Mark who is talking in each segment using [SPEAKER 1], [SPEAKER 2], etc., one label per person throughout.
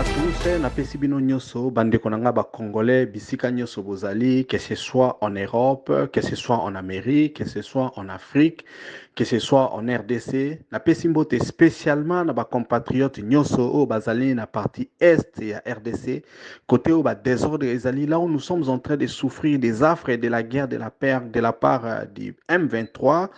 [SPEAKER 1] à tous, napesi bino nyonso, bandeko na nga ba Congolais, bisika nyonso bozali, que ce soit en Europe, que ce soit en Amérique, que ce soit en Afrique, que ce soit en RDC. Napesi mbote spécialement na ba compatriotes nyonso o bazali na partie est ya RDC, côté au ba désordre ezali, là où nous sommes en train de souffrir des affres et de la guerre de la part du M23.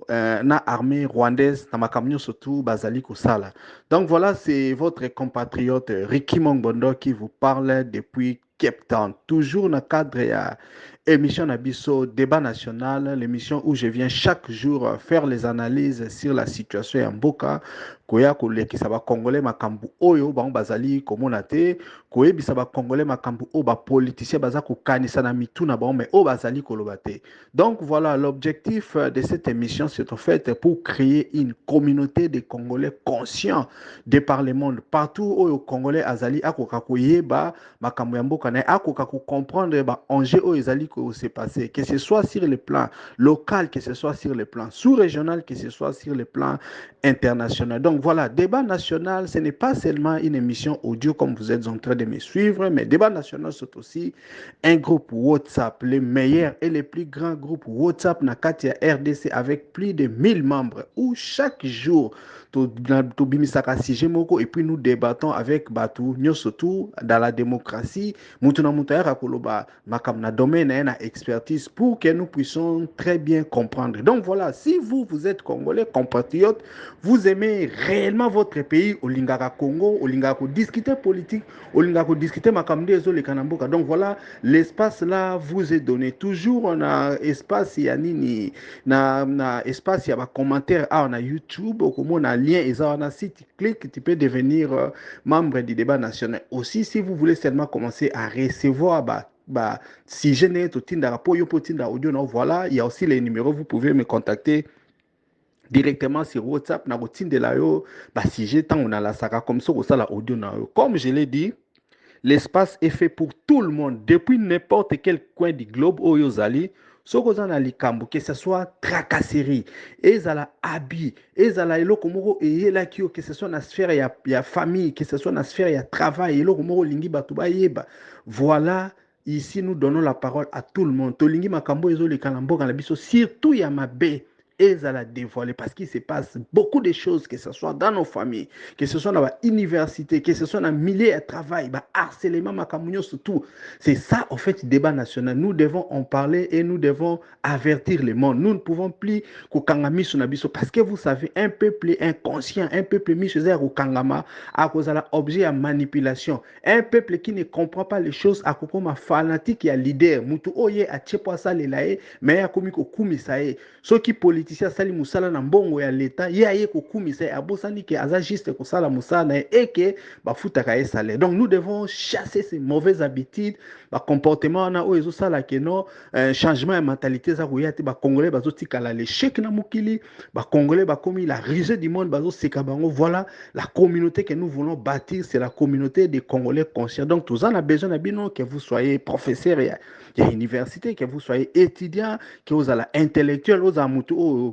[SPEAKER 1] Na armée rwandaise na makamyo surtout bazali kusala. Donc voilà, c'est votre compatriote Ricky Mongbondo qui vous parle depuis Cape Town, toujours dans le cadre de l'émission Nabiso Débat National, l'émission où je viens chaque jour faire les analyses sur la situation en Mboka, koya kolekisa ba Congolais makambu oyo bango bazali komona te, koyebisa ba Congolais makambu o ba politicien baza kokanisa na mitu na bango mais o bazali koloba te. Donc voilà, l'objectif de cette émission, c'est en fait pour créer une communauté de Congolais conscients de par le monde. Partout où les Congolais azali akokakoyeba makambo ya mboka na akokaku comprendre ba enjeu où ezali ko se passer, que ce soit sur le plan local, que ce soit sur le plan sous-régional, que ce soit sur le plan international. Donc voilà, débat national, ce n'est pas seulement une émission audio comme vous êtes en train de me suivre, mais débat national, c'est aussi un groupe WhatsApp, les meilleurs et les plus grands groupes WhatsApp na Katia RDC avec plus de 1000 membres où chaque jour et puis nous débattons avec Batou, nous surtout dans la démocratie, domaine expertise pour que nous puissions très bien comprendre. Donc voilà, si vous êtes Congolais, compatriotes, vous aimez réellement votre pays, au Lingara Congo, au Lingara discuter politique, au Lingara discuter makamde les Kanamboka. Donc voilà, l'espace là vous est donné. Toujours on a espace yanini na espace il y a commentaire on a YouTube, comme on a lien et ça on a site clique tu peux devenir membre du débat national. Aussi si vous voulez seulement commencer à recevoir si je n'ai tout audio, voilà, il y a aussi les numéros, vous pouvez me contacter directement sur WhatsApp na routine de la yo si j'ai tant on a la saka comme ça la audio na yo. Comme je l'ai dit, l'espace est fait pour tout le monde depuis n'importe quel coin du globe où yozali sokozana likambo que ce soit tracasserie ezala habit ezala eloko moko eyelaki yo que ce soit na sphère ya famille que ce soit na sphère ya travail eloko moko lingi bato bayeba. Voilà, ici nous donnons la parole à tout le monde. Tolingi makambo ezoleka na mboka na biso surtout ya mabe et à la dévoiler parce qu'il se passe beaucoup de choses, que ce soit dans nos familles, que ce soit dans l'université, que ce soit dans le milieu de travail, harcèlement, macamounio, surtout. C'est ça, en fait, le débat national. Nous devons en parler et nous devons avertir le monde. Nous ne pouvons plus kukangami sunabiso parce que vous savez, un peuple inconscient, un peuple mis chez eux kukangama à cause de l'objet à manipulation, un peuple qui ne comprend pas les choses à cause de fanatique et leader. Mutu oye a tchepo sa lelae, mais a komi kokumi sae. Ceux qui politicien sali musala na mbongo ya leta ye aye kokumisa abosani ke aza juste kosala musala et que bafutaka ye salaire. Donc nous devons chasser ces mauvaises habitudes, comportement na o ezosala ke no changement de mentalité za koya te Congolais bazotikala l'échec na mukili, Congolais bakomi la risée du monde bazoseka bango. Voilà la communauté que nous voulons bâtir, c'est la communauté des Congolais conscients. Donc tous en a besoin na bino que vous soyez professeur ya université, que vous soyez étudiant, que vous allez intellectuel, vous allez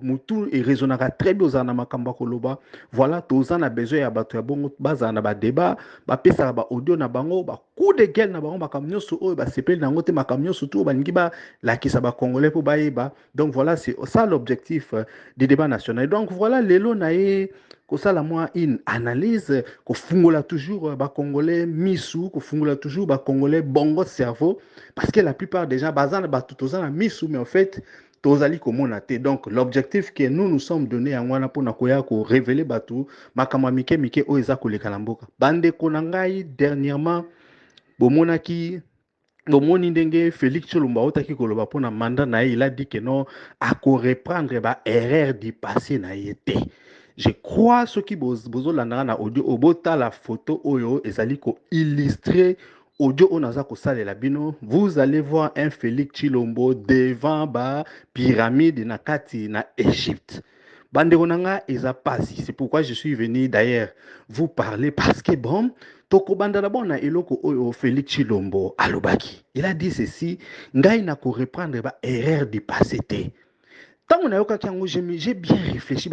[SPEAKER 1] mutu et raisonnera très bien aux anamakamba koloba. Voilà, tous en a besoin ya bato ya bongo baza na ba débat, ba pesa ba audio na bango, ba coup de gueule na bango makamnyo so o ba sepel na ngote makamnyo surtout ba ngi ba la kisa ba congolais pour ba yeba. Donc voilà, c'est ça l'objectif du débat national. Donc voilà, lelo na ye kosala moi une analyse kofungola toujours ba congolais misu, kofungola toujours ba congolais bongo cerveau parce que la plupart des gens bazana ba tutozana misu mais en fait tozali komona te. Donc l'objectif que nous nous sommes donné en wana pona koya ko révéler batu makama mike mike o eza koleka na mboka bande konangai dernièrement bomonaki bomoni ndenge Félix Tshilombo otaki koloba pona mandat na il a dit que non à ko reprendre ba erreur du passé na yete. Je crois ce qui bozo landanga na audio obota la photo oyo ezali ko illustrer audio onaza ko salela bino. Vous allez voir un Félix Tshilombo devant ba pyramide na kati na Égypte. Bandeko nanga eza pasi. C'est pourquoi je suis venu d'ailleurs vous parler parce que bon toko banda d'abord na eloko oyo Félix Tshilombo alobaki. Il a dit ceci, ngai na ko reprendre ba erreur du passé te. Tant on a eu j'ai bien réfléchi,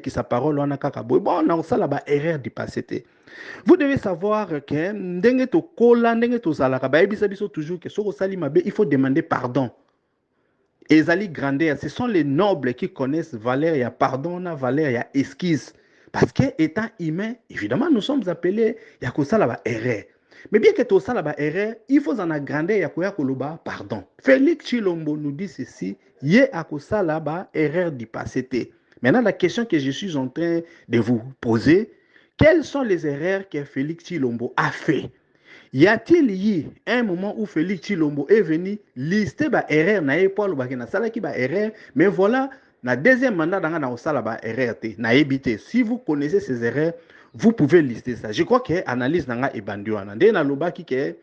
[SPEAKER 1] sa parole, on a bon, on a ça là-bas, erreur du passé. Vous devez savoir que ndenge to kola, ndenge to zalaka, toujours que sur sali mabe, il faut demander pardon. Ezali grandeur, ce sont les nobles qui connaissent valeur, il y a pardon, il y a valeur, il y a esquisse. Parce que étant humain, évidemment, nous sommes appelés, il y a ça là-bas, erreur. Mais bien que tout ça là-bas, erreur, il faut en agrandir, il y a koloba, pardon. Félix Chilombo nous dit ceci, il y a ça là-bas, erreur du passé. Maintenant, la question que je suis en train de vous poser, quelles sont les erreurs que Félix Chilombo a fait? Y a-t-il eu un moment où Félix Chilombo est venu lister ba erreur na Paul Bakena Salaki ba erreur, mais voilà, na deuxième mandat dans na osala ba erreur te na ebité. Si vous connaissez ces erreurs, vous pouvez lister ça. Je crois que analyse nanga ebandiwana. Nde na lobaki ke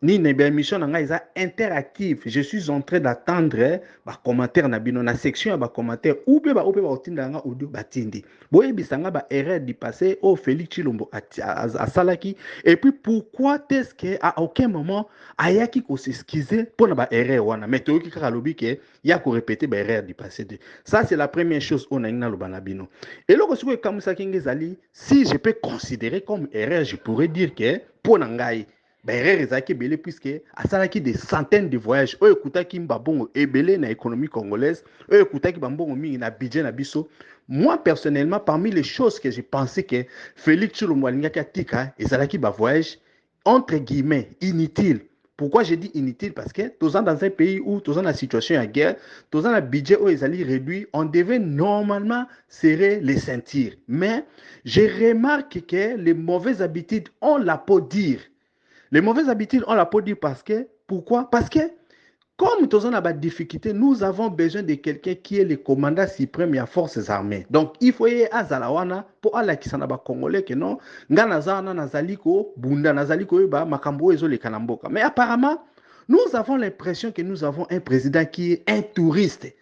[SPEAKER 1] ni nebe émission nanga isa interactive. Je suis en train d'attendre ba commentaire na bino na section ba commentaire ou be ba otinda nga audio batindi. Boye bisanga ba erreur du passé au Félix Chilombo a salaki et puis pourquoi est-ce que à aucun moment ayaki ko s'excuser pour na ba erreur wana mais to ki kaka lobi ke ya ko répéter ba erreur du passé. Ça c'est la première chose on a na lobana bino. Et loko siko kamusa kingezali si je peux considérer comme erreur je pourrais dire que pour nangai erreur ezalaki ebele puisque asalaki des centaines de voyages oyo ekutaki mbabongo ebele na économie congolaise oyo ekutaki bambongo mingi na budget na biso. Moi personnellement parmi les choses que je pensais que Félix Tshilombo alingaki atika ezalaki ba voyage entre guillemets inutile. Pourquoi je dis inutile? Parce que tous dans un pays où tous dans la situation de guerre, tous dans le budget où ils allaient réduit, on devait normalement serrer les ceintures. Mais je remarque que les mauvaises habitudes ont la peau dire. Les mauvaises habitudes, on l'a pas dit parce que, pourquoi? Parce que, comme nous avons des difficultés, nous avons besoin de quelqu'un qui est le commandant suprême des forces armées. Donc, il faut y aller à Zalawana pour aller qui s'en a congolais que non, Ganazana, Nazaliko, Bunda, Nazaliko, Makambo, et les Kanamboka. Mais apparemment, nous avons l'impression que nous avons un président qui est un touriste.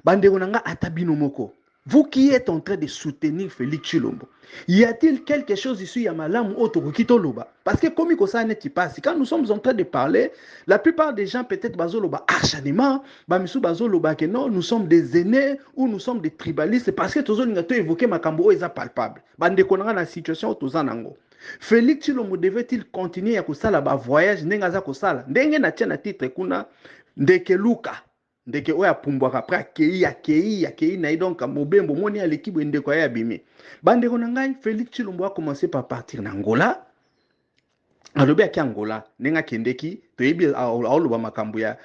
[SPEAKER 1] Banderonanga Atabinomoko. Vous qui êtes en train de soutenir Félix Tshilombo, y a-t-il quelque chose ici à Malam ou Tokokitoloba? Parce que comme ça n'est pas, quand nous sommes en train de parler, la plupart des gens peut-être bazoloba acharnement, bamisu bazoloba que non, nous sommes des aînés ou nous sommes des tribalistes parce que tous les gens évoqué Makambo est palpable. Bande konanga la situation tozanango. Félix Tshilombo devait-il continuer à kusala ba voyage nengaza kusala? Ndenge na tiana titre kuna ndeke Luka. Ndeke oya pumbwaka après akei na donc mobembo moni à l'équipe ndeko ya bimi. Bande konanga Félix Tshilombo a commencé par partir en Angola. Alobi aki Angola nenga kendeki toyebi aoloba makambo ya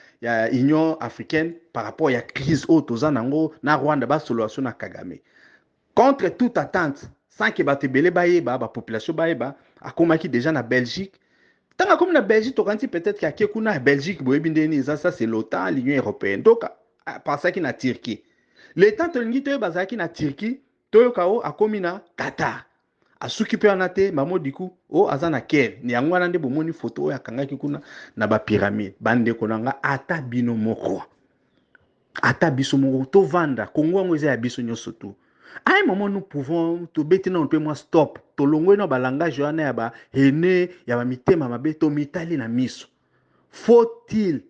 [SPEAKER 1] Union africaine par rapport à crise au tozanango na Rwanda ba solution na Kagame. Contre toute attente, sans que batebele bayeba ba population bayeba akomaki déjà na Belgique. Tant comme la Belgique, peut-être qu'il y a quelqu'un Belgique, ça c'est l'OTAN, l'Union européenne. Donc, par ça qu'il y a Turquie. L'État de l'Union européenne na Turquie, Toyokao a commis na Qatar. A s'occuper en athée, maman du coup, au Azana Ker. Ni a ngwana de bomoni photo ya kanga kikuna na ba pyramide. Bande konanga ata bino moko. Ata biso moko to vanda. Kongo ngweze ya biso nyoso tu. À un moment, nous pouvons, tout bêtement, on peut moi stop. To longo no balangage yana ya ba hene ya ba mitema mabe to mitali na miso. Faut-il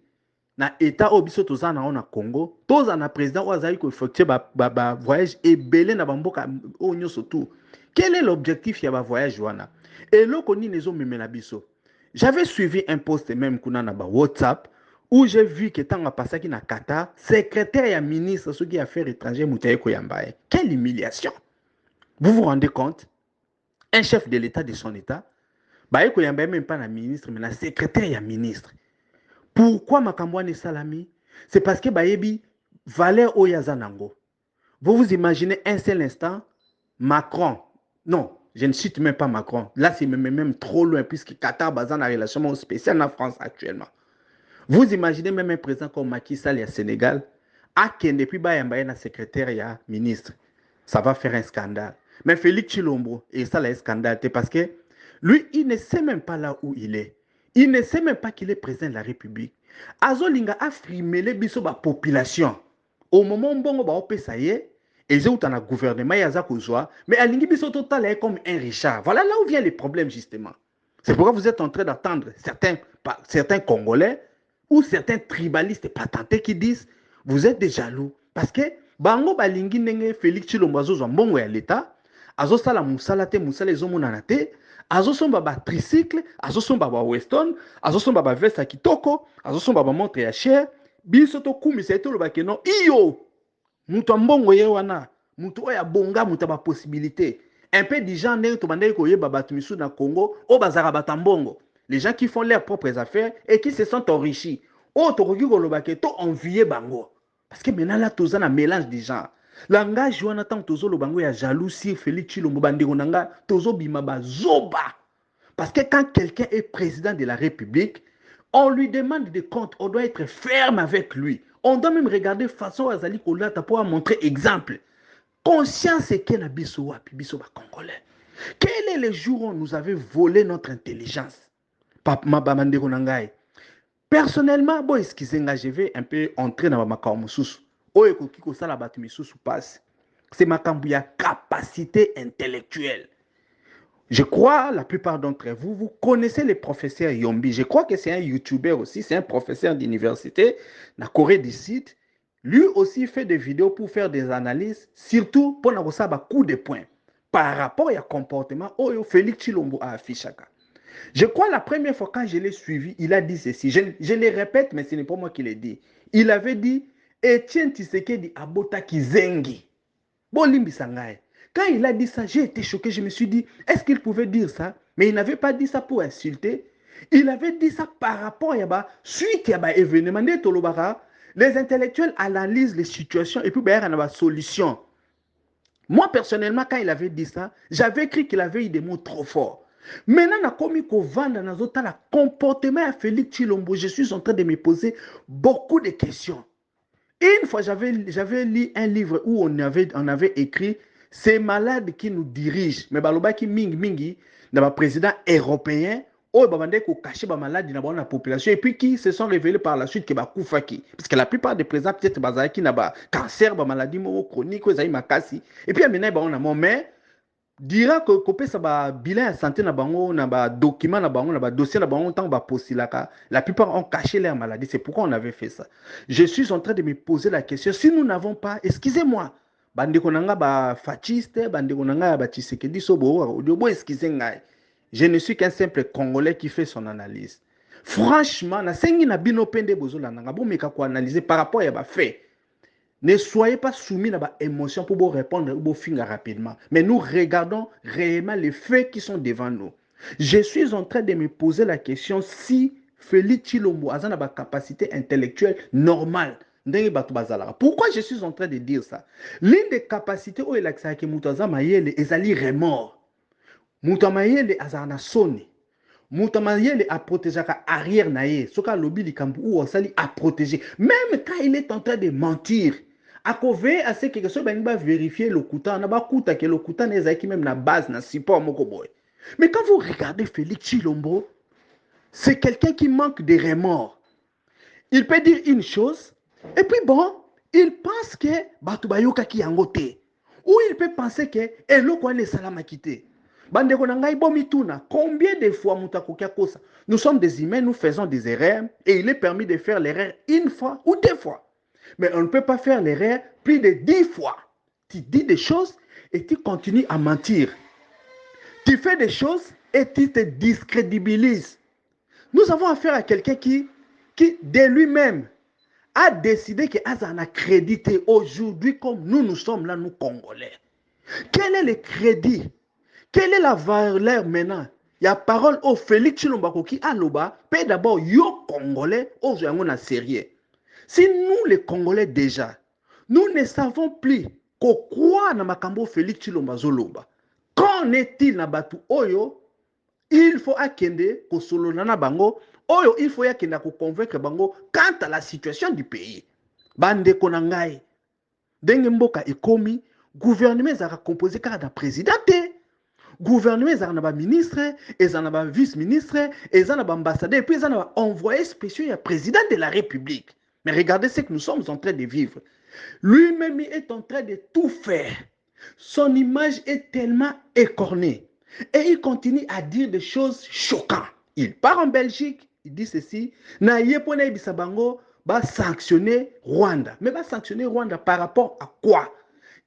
[SPEAKER 1] na état obiso tozana na Congo, toza na président oazali ko effectuer ba voyage et belé na bamboka o nyoso tout. Quel est l'objectif ya ba voyage wana? Et loko ni nezo memela biso. J'avais suivi un post même kuna na ba WhatsApp où j'ai vu que tant à passer na Qatar, secrétaire et ministre ceux qui affaires étrangères Moutaye Koyambaye. Quelle humiliation! Vous vous rendez compte? Un chef de l'État de son État, Baye Koyambaye même pas un ministre, mais un secrétaire et un ministre. Pourquoi Makambouane Salami? C'est parce que Bayebi valait Oyazanango. Vous vous imaginez un seul instant, Macron, non, je ne cite même pas Macron, là c'est même trop loin puisque Qatar base en relation spéciale en France actuellement. Vous imaginez même un président comme Macky Sall et Sénégal, à qui depuis Bayambaye na secrétaire et ministre, ça va faire un scandale. Mais Félix Tshilombo, et ça là un scandale, parce que lui, il ne sait même pas là où il est. Il ne sait même pas qu'il est président de la République. Azolinga a frimé biso ba population. Au moment où bongo ba opé ça y est, et ils ont un gouvernement yaza kozwa, mais alingi biso total est comme un Richard. Voilà là où vient les problèmes justement. C'est pourquoi vous êtes en train d'attendre certains Congolais ou certains tribalistes patentés qui disent vous êtes des jaloux. Parce que bango balingi ndenge Félix Tshilombo azozwa mbongo ya l'État, azosala musala te, musala ezomonana te, azosomba ba tricycle, azosomba ba Weston, azosomba ba veste ya kitoko, azosomba ba montre ya cher, biso tokumisa ete olobake non iyo mutu mbongo ye wana, mutu oyo abonga mutu ba possibilité. Un peu du genre ndenge tobandaki koyeba bato misu na Congo o bazaka bata mbongo. Les gens qui font leurs propres affaires et qui se sont enrichis. Oh, tokoki kolobake to envier bango. Parce que maintenant là, tous un mélange des gens. Langage wana tant tozo lo bango ya jalousie Félix Tshilombo bandeko nanga tozo bima ba zoba. Parce que quand quelqu'un est président de la République, on lui demande des comptes, on doit être ferme avec lui. On doit même regarder façon Azali Kolata pour montrer exemple. Conscience est qu'il y a biso wapi biso ba Congolais. Quel est le jour où nous avons volé notre intelligence? Papa bandeko nangai. Personnellement, bon, excusez-moi, je vais un peu entrer dans ma kamoussous. Oye kokiko sala batu misusu passe. C'est ma kambuya capacité intellectuelle. Je crois, la plupart d'entre vous, vous connaissez le professeur Yombi. Je crois que c'est un YouTuber aussi, c'est un professeur d'université, dans la Corée du Sud. Lui aussi fait des vidéos pour faire des analyses, surtout pour avoir un coup de poing par rapport au comportement Oyo Félix Tshilombo a affiché. Je crois la première fois quand je l'ai suivi, il a dit ceci. Je le répète, mais ce n'est pas moi qui l'ai dit. Il avait dit, Etienne Tshisekedi abota kizengi. Bon, limbi sangaye. Quand il a dit ça, j'ai été choqué. Je me suis dit, est-ce qu'il pouvait dire ça? Mais il n'avait pas dit ça pour insulter. Il avait dit ça par rapport à suite à l'événement. Les intellectuels analysent les situations et puis il y a une solution. Moi, personnellement, quand il avait dit ça, j'avais cru qu'il avait eu des mots trop forts. Maintenant, on a commis qu'on vend dans le comportement à Félix Tshilombo. Je suis en train de me poser beaucoup de questions. Une fois, j'avais lu un livre où on avait écrit « Ces malades qui nous dirigent ». Mais baloba qui mingi, dans le président européen, oh, ko caché ba malade dans la population et puis qui se sont révélés par la suite que ba koufaki. Parce que la plupart des présidents peut-être bazaki na ba cancer, ba maladie chronique, ko makasi. Et puis maintenant on a mon mais dira que kopé ça ba bilan de santé na bango na ba document na bango na ba dossier na bango tant ba posilaka. La plupart ont caché leur maladie, c'est pourquoi on avait fait ça. Je suis en train de me poser la question si nous n'avons pas, excusez-moi, bandeko nanga ba fasciste, bandeko nanga ba Tshisekedi sobo, odobo excusez ngai. Je ne suis qu'un simple Congolais qui fait son analyse. Franchement, na sengi na bino pende bozola nanga bo meka ko analyser par rapport à ba fait. Ne soyez pas soumis à ba émotion pour vous répondre ou finir rapidement. Mais nous regardons réellement les faits qui sont devant nous. Je suis en train de me poser la question si Félix Tshilombo a une capacité intellectuelle normale. Pourquoi je suis en train de dire ça? L'une des capacités où il a que Moutaza Mayele est allé remords. Moutamayele azana soni. Moutamayele a protégé arrière naïe. Soka lobby du camp où on s'allie à protéger. Même quand il est en train de mentir. À cause à ce que ce va vérifier le kouta, on a pas kouta que le kouta n'est qui même la base na support moko boy. Mais quand vous regardez Félix Tshilombo, c'est quelqu'un qui manque de remords. Il peut dire une chose et puis bon, il pense que batubayoka ki yangote. Ou il peut penser que eloko ane salama kité. Bandeko nangai bomituna, combien de fois mutakokia kosa? Nous sommes des humains, nous faisons des erreurs et il est permis de faire l'erreur une fois ou deux fois. Mais on ne peut pas faire l'erreur plus de 10 fois. Tu dis des choses et tu continues à mentir. Tu fais des choses et tu te discrédibilises. Nous avons affaire à quelqu'un qui de lui-même, a décidé que Azan a crédité aujourd'hui comme nous sommes là, nous Congolais. Quel est le crédit? Quelle est la valeur maintenant? Il y a parole au Félix Tshilombo qui a l'oba, peut d'abord yo Congolais, au Zouangona sérieux. Si nous les Congolais déjà, nous ne savons plus qu'on croit dans Makambo Félix Tshilombo Zoloba. Qu'en est-il na batu oyo? Il faut akende ko solo na bango. Oyo il faut yakenda ko convaincre bango quant à la situation du pays. Bande konangai. Denge mboka ekomi, gouvernement zaka composé car da président. Gouvernement ezana ba ministre, ezana ba vice-ministre, ezana ba ambassadeur et puis ezana ba envoyé spécial ya président de la République. Mais regardez ce que nous sommes en train de vivre. Lui-même est en train de tout faire. Son image est tellement écornée. Et il continue à dire des choses choquantes. Il part en Belgique, il dit ceci. Na yepona ibisabango, va sanctionner Rwanda. Mais va sanctionner Rwanda par rapport à quoi?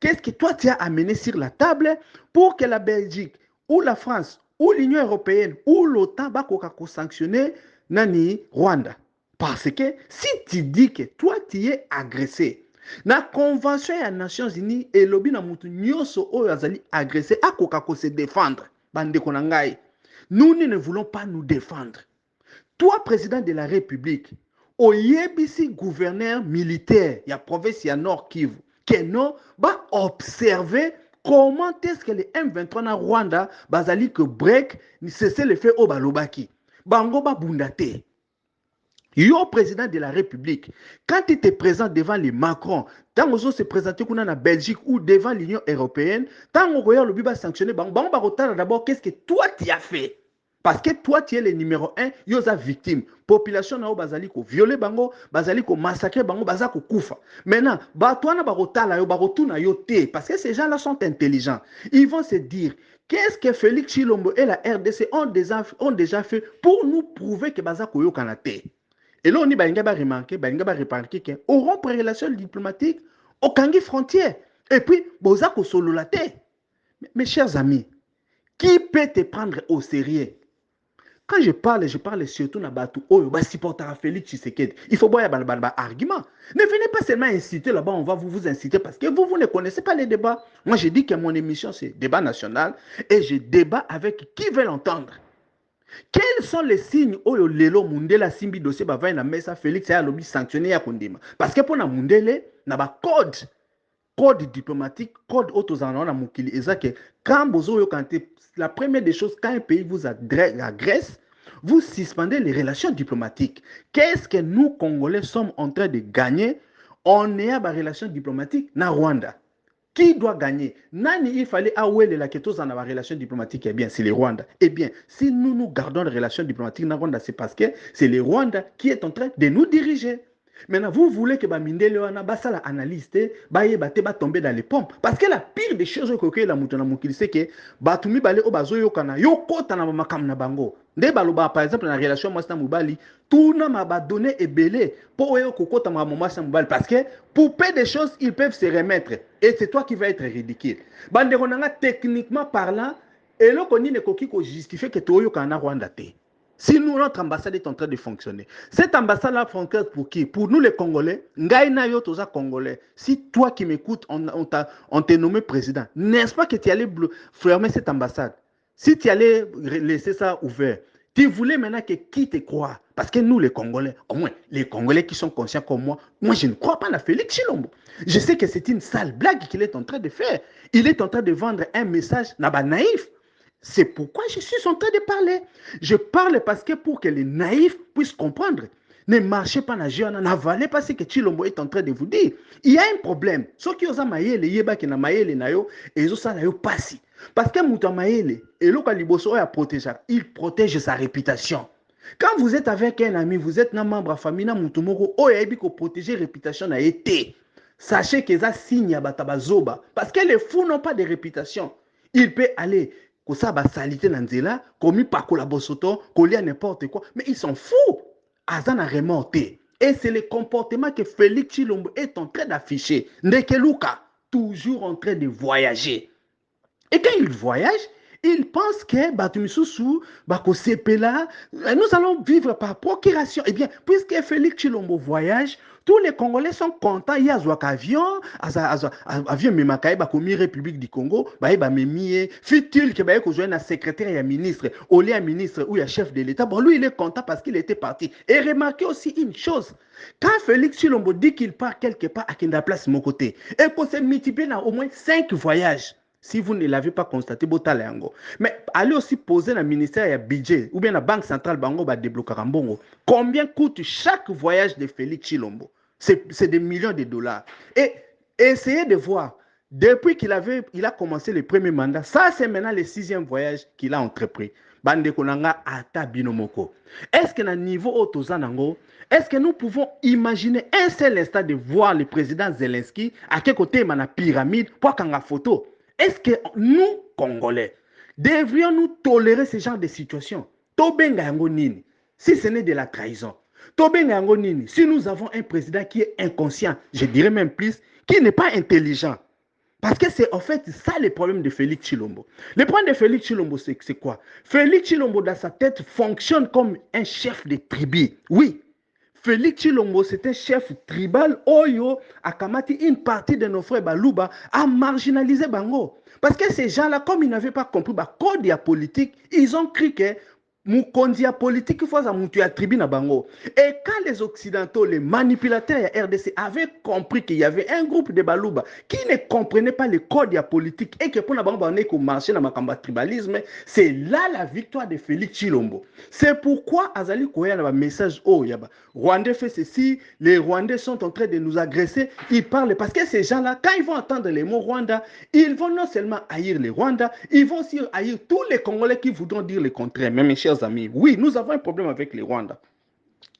[SPEAKER 1] Qu'est-ce que toi tu as amené sur la table pour que la Belgique ou la France ou l'Union européenne ou l'OTAN va sanctionner Nani Rwanda? Parce que si tu dis que toi tu es agressé, la convention des Nations Unies et lobby na mutu nyoso oyo azali agressé akoka ko se défendre. Bande konangai. Nous ne voulons pas nous défendre. Toi, président de la République, oyebisi gouverneur militaire, il y a province, il y a Nord Kivu, que non, va observer comment est-ce que les M23 na Rwanda, bazali que break, cessez le fait au balobaki. Bango ba bundate. Yo, président de la République, quand tu te présentes devant les Macron, tant que se présenter qu'on a en Belgique ou devant l'Union européenne, tant qu'on regarde le but va sanctionner, d'abord, qu'est-ce que toi tu as fait? Parce que toi, tu es le numéro 1, yo za victime. Population na bazali ko violer bango, bazali ko massacrer bango, bazali ko koufa. Maintenant, toi na barotala yo, barotuna yo te, parce que ces gens-là sont intelligents. Ils vont se dire, qu'est-ce que Félix Tshilombo et la RDC ont déjà fait pour nous prouver que bazali ko yo kanate? Et là, on y a remarqué qu'on rompt les relations diplomatiques au Kangi frontière. Et puis, Bozako solo la terre. Mes chers amis, qui peut te prendre au sérieux? Quand je parle surtout na Batu Oyo, bah supporter à Félix Tshisekedi. Il faut voir un argument. Ne venez pas seulement inciter là-bas, on va vous inciter parce que vous ne connaissez pas les débats. Moi, je dis que mon émission, c'est débat national et je débat avec qui veut l'entendre. Quels sont les signes oyo lelo mundela simbi dossier ba na mesa Félix ya lobby sanctionné ya kondima parce que pour na mundele na ba code diplomatique code autozana na mukili ezake quand bozo yo kanté la première des choses quand un pays vous agresse vous suspendez les relations diplomatiques. Qu'est-ce que nous Congolais sommes en train de gagner on est à ba relations diplomatiques na Rwanda? Qui doit gagner? Nani il fallait awele la ketos en avoir relation diplomatique. Eh bien, c'est les Rwanda. Eh bien, si nous gardons les relations diplomatiques dans Rwanda, c'est parce que c'est les Rwanda qui est en train de nous diriger. Maintenant, vous voulez que Bamindele wana basala analyste, ba tomber dans les pompes. Parce que la pire des choses que la moutona mukili c'est que batumi bale obazo yokana yokota na makam na bango. Nde baloba par exemple na relation mwasa mubali, tout na m'a donné et belé pour yo kokota ma mwasa mubali parce que pour peu de choses ils peuvent se remettre et c'est toi qui vas être ridicule. Bande konanga techniquement parlant, et là qu'on ne koki ko justifier que to yokana Rwanda te. Si nous, notre ambassade est en train de fonctionner, cette ambassade-là fonctionne pour qui? Pour nous les Congolais. Ngaïna yo toza Congolais. Si toi qui m'écoutes, on t'a nommé président, n'est-ce pas que tu allais fermer cette ambassade? Si tu allais laisser ça ouvert, tu voulais maintenant que qui te croit? Parce que nous les Congolais, au moins les Congolais qui sont conscients comme moi je ne crois pas à Félix Tshilombo. Je sais que c'est une sale blague qu'il est en train de faire. Il est en train de vendre un message naïf. C'est pourquoi je suis en train de parler. Je parle parce que pour que les naïfs puissent comprendre. Ne marchez pas na jeu, n'avalez pas ce que Tshilombo est en train de vous dire. Il y a un problème. Ceux qui osent maïele, yeba qui na maïele na yo, et ils na yo passi. Parce que mouta maïele, et l'autre liboso a protégé, il protège sa réputation. Quand vous êtes avec un ami, vous êtes un membre de la famille, moutumoko, oh yabi ko protéger réputation na été. Sachez que ça signe à batabazoba. Parce que les fous n'ont pas de réputation. Il peut aller que ça va salité dans nzela commis par collaborateur coller à n'importe quoi mais ils sont fous azana remonté et c'est le comportement que Félix Tshilombo est en train d'afficher Ndekeluka toujours en train de voyager et quand il voyage il pense que Batumisusu Bakosepela nous allons vivre par procuration. Eh bien puisque Félix Tshilombo voyage tous les Congolais sont contents. Il y a un avion, avion Memakaï, Bakomi République du Congo, Baïba Memie, fit-il que Baïko joue un secrétaire et un ministre, au lieu un ministre ou un chef de l'État. Bon, lui, il est content parce qu'il était parti. Et remarquez aussi une chose. Quand Félix Tshilombo dit qu'il part quelque part à Kenda Place, mon côté, et qu'on s'est multiplié dans au moins 5 voyages. Si vous ne l'avez pas constaté, mais allez aussi poser dans le ministère du budget ou bien la Banque centrale Bango va débloquer Rambongo. Combien coûte chaque voyage de Félix Tshilombo? C'est des millions de dollars. Et essayez de voir, depuis qu'il a commencé le premier mandat, ça c'est maintenant le 6e voyage qu'il a entrepris. Bande Konanga Ata Binomoko. Est-ce que dans le niveau Otozanango, est-ce que nous pouvons imaginer un seul instant de voir le président Zelensky à quel côté il y a une pyramide pour qu'il y ait une photo? Est-ce que nous, Congolais, devrions-nous tolérer ce genre de situation? Si ce n'est de la trahison. Si nous avons un président qui est inconscient, je dirais même plus, qui n'est pas intelligent. Parce que c'est en fait ça le problème de Félix Tshilombo. Le problème de Félix Tshilombo, c'est quoi? Félix Tshilombo, dans sa tête, fonctionne comme un chef de tribu. Oui, Félix Tshilombo, c'est un chef tribal. Oyo, Akamati, une partie de nos frères Balouba, a marginalisé Bango. Parce que ces gens-là, comme ils n'avaient pas compris le code politique, ils ont cru que Mukondia politique, il faut que tribu na bango. Et quand les Occidentaux, les manipulateurs de RDC avaient compris qu'il y avait un groupe de Balouba qui ne comprenait pas le code politique et que pour qu'on marcher dans le tribalisme, c'est là la victoire de Félix Tshilombo. C'est pourquoi Azali Koya a un message oh, Rwandais fait ceci, les Rwandais sont en train de nous agresser. Ils parlent parce que ces gens-là, quand ils vont entendre les mots Rwanda, ils vont non seulement haïr les Rwandais, ils vont aussi haïr tous les Congolais qui voudront dire le contraire. Mais mes chers amis, oui, nous avons un problème avec les Rwandais.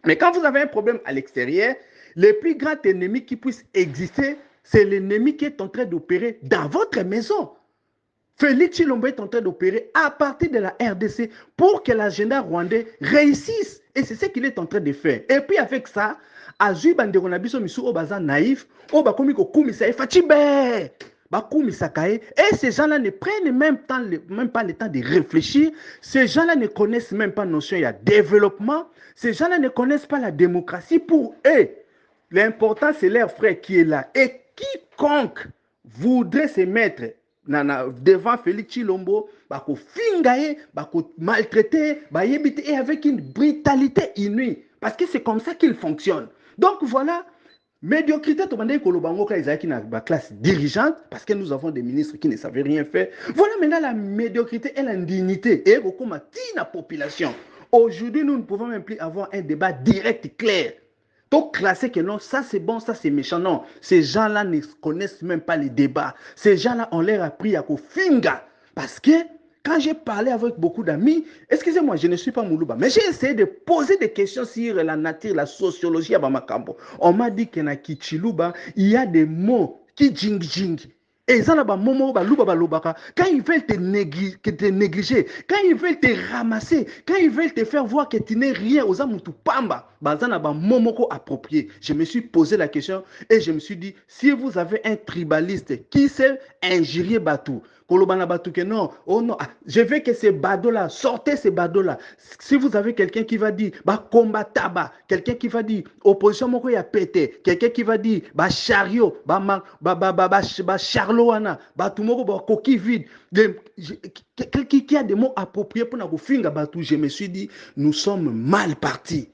[SPEAKER 1] Mais quand vous avez un problème à l'extérieur, le plus grand ennemi qui puisse exister, c'est l'ennemi qui est en train d'opérer dans votre maison. Félix Tshilombo est en train d'opérer à partir de la RDC pour que l'agenda rwandais réussisse. Et c'est ce qu'il est en train de faire. Et puis avec ça, Azui Banderonabiso Misu Obaza naïf, Obakomiko Koumisa Fatibe. Et ces gens-là ne prennent même pas le temps de réfléchir. Ces gens-là ne connaissent même pas la notion de développement. Ces gens-là ne connaissent pas la démocratie. Pour eux, l'important, c'est leur frère qui est là. Et quiconque voudrait se mettre devant Félix Tshilombo, bako fingaye, bako maltraiter, et avec une brutalité inouïe. Parce que c'est comme ça qu'il fonctionne. Donc voilà, médiocrité, la classe dirigeante, parce que nous avons des ministres qui ne savaient rien faire. Voilà maintenant la médiocrité et l'indignité. Et beaucoup la population. Aujourd'hui, nous ne pouvons même plus avoir un débat direct et clair. Donc, classer que non, ça c'est bon, ça c'est méchant. Non, ces gens-là ne connaissent même pas les débats. Ces gens-là, on leur a appris à Kofinga. Parce que quand j'ai parlé avec beaucoup d'amis, excusez-moi, je ne suis pas Moulouba, mais j'ai essayé de poser des questions sur la nature, la sociologie à Bamakambo. On m'a dit qu'il y a Kichiluba, il y a des mots qui jing. Et ça, quand ils veulent te négliger, quand ils veulent te ramasser, quand ils veulent te faire voir que tu n'es rien aux amutu pamba, approprié. Je me suis posé la question et je me suis dit, si vous avez un tribaliste qui sait injurier Batou, non, oh non, je veux que ces badauds-là, sortez ces badauds-là. Si vous avez quelqu'un qui va dire, combat tabac, quelqu'un qui va dire, opposition moko ya pété, quelqu'un qui va dire, chariot, charloana, tumoko, coquille vide, qui a des mots appropriés pour nous finga batou, je me suis dit, nous sommes mal partis.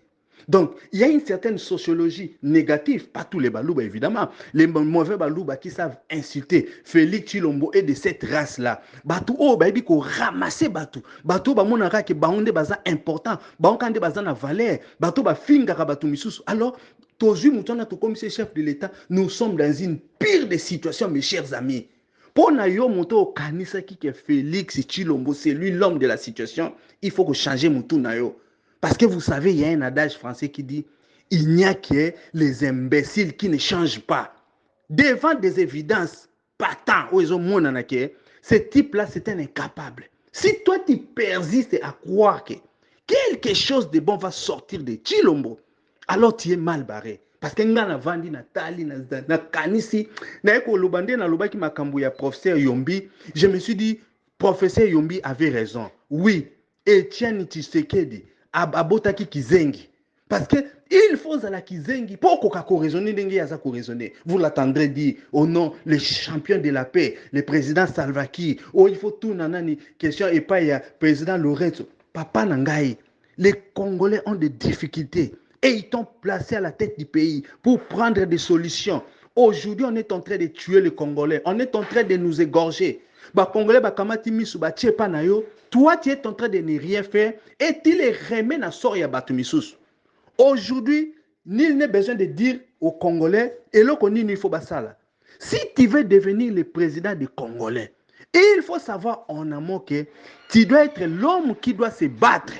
[SPEAKER 1] Donc, il y a une certaine sociologie négative, pas tous les Balouba évidemment, les mauvais Balouba qui savent insulter. Félix Tshilombo est de cette race-là. Batou, baby, ko ramasser Batou. Batou, monaka ke baonde baza important, baonkande baza na valeur, Batou, finga ka Batou misusu. Alors, tozu moutona to comme chef de l'État, nous sommes dans une pire des situations, mes chers amis. Pour nayo moto kanisa ki ke Félix Tshilombo, c'est lui l'homme de la situation, il faut que changer moutou nayo. Parce que vous savez, il y a un adage français qui dit « Il n'y a que les imbéciles qui ne changent pas ». Devant des évidences patentes, ce type-là, c'est un incapable. Si toi, tu persistes à croire que quelque chose de bon va sortir de Tshilombo, alors tu es mal barré. Parce que nga na vandi na tali na kanisi na eko lobande na lobaki makambo ya professeur Yombi, je me suis dit professeur Yombi avait raison. Oui, Etienne Tshisekedi abotaki kizengi. Parce que il faut la kizengi pour qu'on raisonne raisonner. Vous l'attendrez dire, oh non, les champions de la paix, le président Salva Kiir, oh il faut tout nanani, question et pas il y a président Lorenzo. Papa Nangaï, les Congolais ont des difficultés et ils t'ont placé à la tête du pays pour prendre des solutions. Aujourd'hui, on est en train de tuer les Congolais, on est en train de nous égorger. Congolais bakamati misu ba tchepa na yo, toi tu es en train de ne rien faire et tu les remets na sort ya batu misusu. Aujourd'hui, nul n'est besoin de dire aux Congolais et là qu'on il faut basala. Si tu veux devenir le président des Congolais, il faut savoir en amont que tu dois être l'homme qui doit se battre.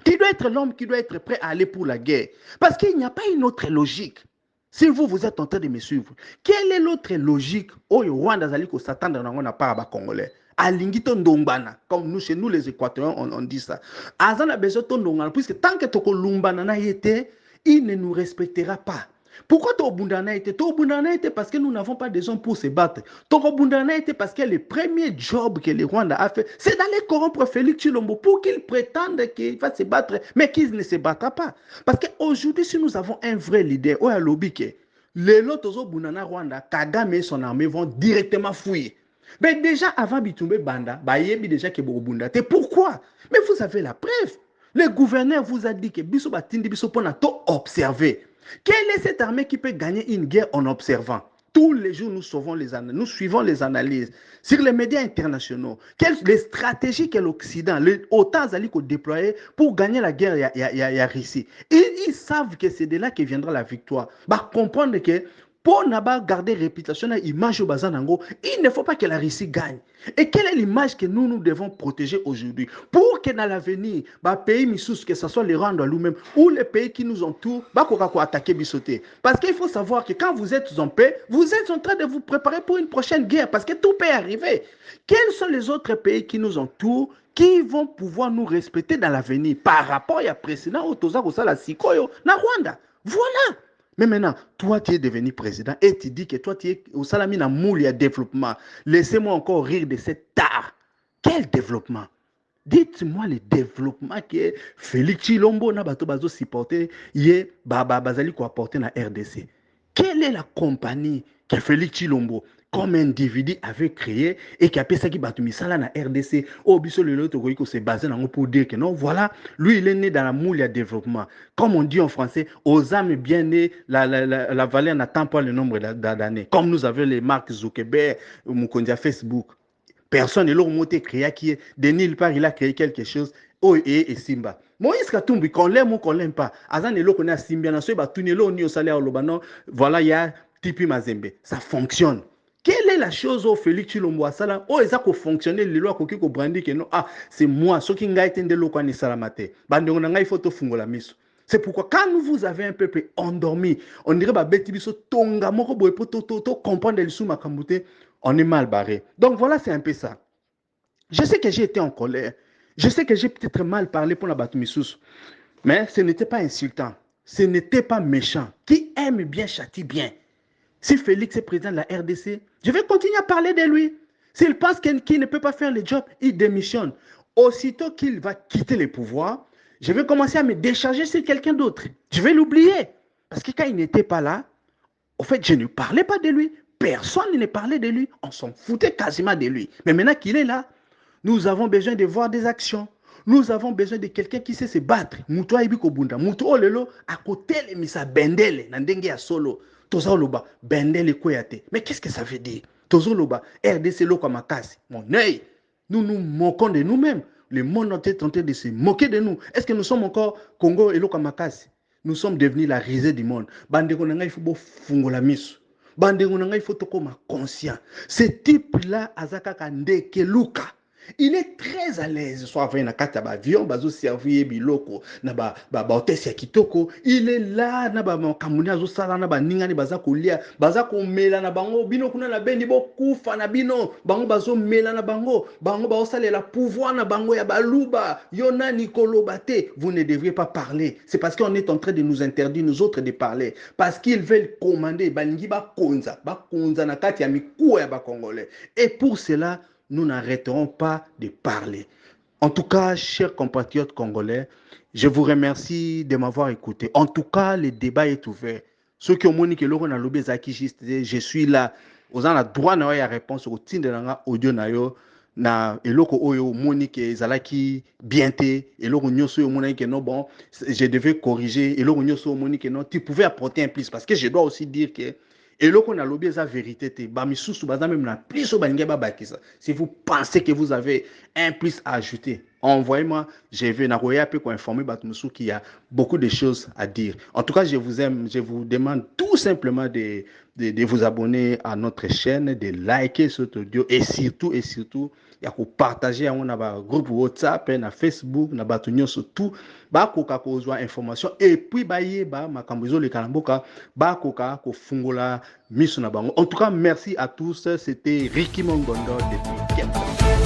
[SPEAKER 1] Tu dois être l'homme qui doit être prêt à aller pour la guerre. Parce qu'il n'y a pas une autre logique. Si vous êtes en train de me suivre, quelle est l'autre logique au Rwanda s'attendre à pas Congolais? alingi to ndongana, comme nous chez nous les Équatoriens on dit ça. Azan a besoin to ndongana puisque tant que toko lumbana na yete, il ne nous respectera pas. Pourquoi Tobundana était parce que nous n'avons pas des hommes pour se battre. Tobundana était parce que le premier job que le Rwanda a fait, c'est d'aller corrompre Félix Tshilombo pour qu'il prétende qu'il va se battre, mais qu'il ne se battra pas. Parce qu'aujourd'hui, si nous avons un vrai leader, Oya Lobike, les lotos Bundana Rwanda, Kagame et son armée vont directement fouiller. Mais déjà, avant Bitumbe Banda, Bayebi déjà que Bunda. Pourquoi? Mais vous avez la preuve. Le gouverneur vous a dit que Biso Batindi Biso Ponato observer. Quelle est cette armée qui peut gagner une guerre en observant? Tous les jours, nous suivons les analyses sur les médias internationaux. Les stratégies que l'Occident, l'OTAN a déployé pour gagner la guerre, il y a Russie. Ils savent que c'est de là que viendra la victoire. Bah, comprendre que pour garder réputation et image au Bazanango, il ne faut pas que la Russie gagne. Et quelle est l'image que nous devons protéger aujourd'hui? Pour que dans l'avenir, les pays Missous, que ce soit les Rwandais nous-mêmes ou les pays qui nous entourent, attaquer Bissoté. Parce qu'il faut savoir que quand vous êtes en paix, vous êtes en train de vous préparer pour une prochaine guerre. Parce que tout peut arriver. Quels sont les autres pays qui nous entourent qui vont pouvoir nous respecter dans l'avenir par rapport à précédent au Toza Kosala Sikoyo, na Rwanda? Voilà. Mais maintenant, toi, tu es devenu président et tu dis que toi, tu es au Salamina Moulia développement. Laissez-moi encore rire de cet art. Quel développement? Dites-moi le développement que Félix Tshilombo na bato bazo supporter ye bazali ko apporter na RDC. Quelle est la compagnie que Félix Tshilombo comme individu avait créé et qui a fait ça qui battu misala na RDC au biso le loto ko se baser pour dire que non voilà lui il est né dans la moule à développement comme on dit en français aux âmes bien nées la valeur n'attend pas le nombre d'années comme nous avons les marques Zuckerberg Mukondia Facebook personne ne l'a monté créé qui est de nulle part il a créé quelque chose oh et Simba Moïse Katumbi qu'on l'aime ou qu'on l'aime pas azan elo connaît Simba na so ba tunelo ni au salaire au lobano voilà il y a Tipi Mazembe ça fonctionne. Quelle est la chose au Félix Tshilombo Asala? Oh, ça a fonctionné, les lois qui ont brandi que non, ah, c'est moi, ceux qui ont été de l'eau quand ils salamate. Il faut tout la mise. C'est pourquoi quand vous avez un peuple endormi, on dirait bah beti biso tonga moko boy poto to comprendre le sous makambute, on est mal barré. Donc voilà, c'est un peu ça. Je sais que j'ai été en colère. Je sais que j'ai peut-être mal parlé pour la Batumissous. Mais ce n'était pas insultant. Ce n'était pas méchant. Qui aime bien châtie bien. Si Félix est président de la RDC, je vais continuer à parler de lui. S'il pense qu'il ne peut pas faire le job, il démissionne. Aussitôt qu'il va quitter le pouvoir, je vais commencer à me décharger sur quelqu'un d'autre. Je vais l'oublier. Parce que quand il n'était pas là, en fait, je ne parlais pas de lui. Personne ne parlait de lui. On s'en foutait quasiment de lui. Mais maintenant qu'il est là, nous avons besoin de voir des actions. Nous avons besoin de quelqu'un qui sait se battre. Moutou Aibiko Bunda. Moutou Olelo, à côté, il misa bendele, nandenge ya solo. Tozoloba, bendele koyate. Mais qu'est-ce que ça veut dire? Tozoloba, RDC loko makasi. Mon œil, nous nous moquons de nous-mêmes. Le monde est en train de se moquer de nous. Est-ce que nous sommes encore Congo et loko makasi? Nous sommes devenus la risée du monde. Bandeko nanga il faut bo fungola miso. Bandeko nanga il faut tokoma conscient. Ce type-là, azaka kande keluka. Il est très à l'aise, soit avec un carte avion, bazo servir biloko, na ba hôtesse ya kitoko. Il est là, na ba kamuni azo sala na ba ninga ni baza kolia, baza ko mela na bango, bino kuna na bendi bo kufa na bino, bango bazo mela na bango ba osale la pouvoir na bango ya baluba, yona nikolo bate. Vous ne devriez pas parler. C'est parce qu'on est en train de nous interdire nous autres de parler, parce qu'ils veulent commander balingi ba konza na kati ya mikuwa ya ba congolais. Et pour cela nous n'arrêterons pas de parler. En tout cas, chers compatriotes congolais, je vous remercie de m'avoir écouté. En tout cas, le débat est ouvert. Ceux qui ont moni que l'on a lobé je suis là. Aux en la droit na ya réponse au tin de langa audio na yo na eloko oyo moni que zalaki bienté eloko nyoso yo moni que non bon, je devais corriger eloko nyoso moni que non, tu pouvais apporter un plus parce que je dois aussi dire que et là qu'on a lobby sa vérité si vous pensez que vous avez un plus à ajouter, envoyez-moi, je vais informer qu'il y a beaucoup de choses à dire. En tout cas, je vous aime, je vous demande tout simplement de vous abonner à notre chaîne, de liker cette audio et surtout il y a partager on a un groupe WhatsApp, na Facebook, na batunyo surtout ba koka ko zwa information et puis ba yeba makambozo le kalamboka ba koka ko fungola miso na bango. En tout cas, merci à tous, c'était Ricky Mongondo depuis Cape Town.